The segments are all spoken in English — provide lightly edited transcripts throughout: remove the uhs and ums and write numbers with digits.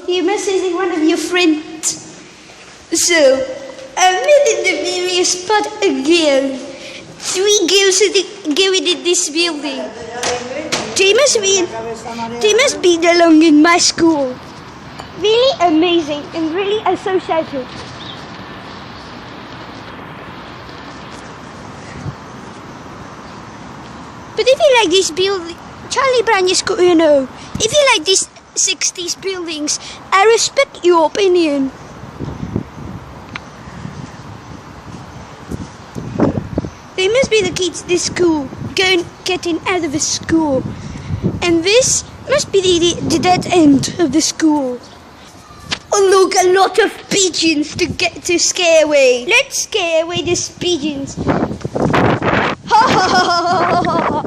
you're messaging one of your friends. So, I'm in the various spot again. 3 girls going in this building. They must be along in my school. Really amazing and really associated. But if you like this building, CharlieBrownYes, CaillouNo, if you like these 60s buildings, I respect your opinion. They must be the kids at this school, getting out of the school. And this must be the dead end of the school. Oh look, a lot of pigeons to scare away. Let's scare away these pigeons. Ha ha ha ha ha ha.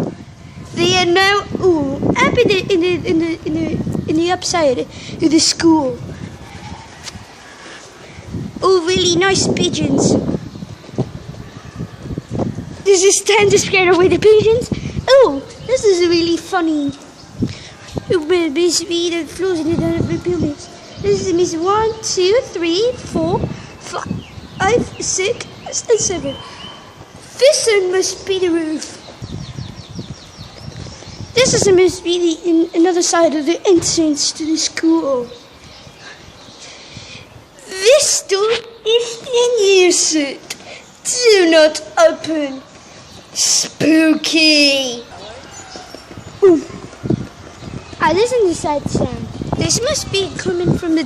They are now up in the upside of the school. Oh, really nice pigeons. This is time to scare away the pigeons. Oh, this is really funny. Basically, the floors in the buildings. This is 1, 2, 3, 4, 5, 6, and 7. This one must be the roof. This is must be another side of the entrance to the school. This door is 10 years old. Do not open. Spooky. Ooh. Listen to the side sound. This must be coming from the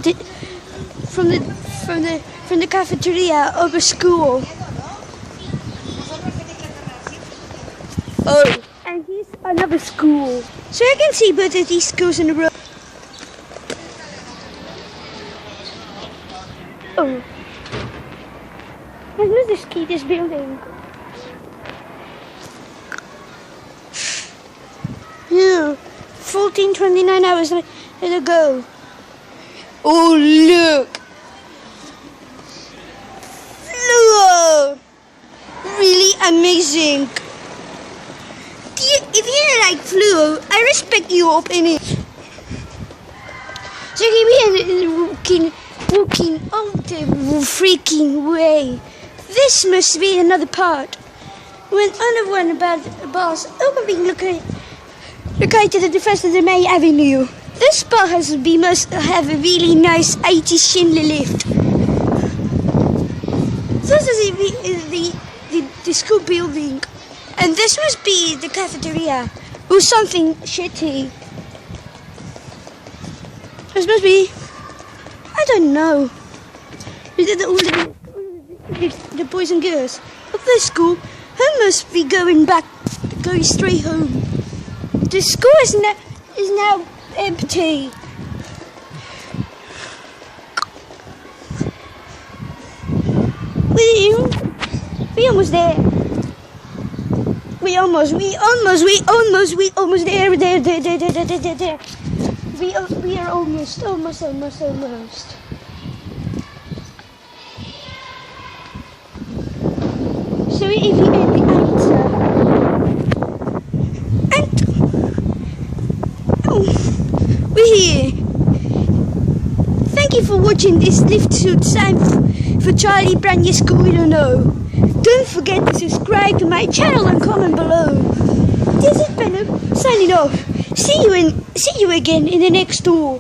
cafeteria of a school. Oh, and here's another school. So I can see both of these schools in a row. Oh, let's just keep this building. Yeah, 14:29 hours ago. Oh, look. Fluo. Really amazing. If you like fluo, I respect your opinion. So we are walking all the freaking way. This must be another part. When another one about the bus opening located at the first of the May Avenue. This spot must have a really nice 80s Schindler lift. This is the school building. And this must be the cafeteria. Or something shitty. This must be, I don't know. Is it all the boys and girls of this school who must be going straight home? The school is now empty. We almost there. We almost there. We are almost. So if you end the answer. We're here. Thank you for watching this lift suit sign for CharlieBrownYes, CaillouNo. Don't forget to subscribe to my channel and comment below. This is Benham signing off. See you again in the next tour.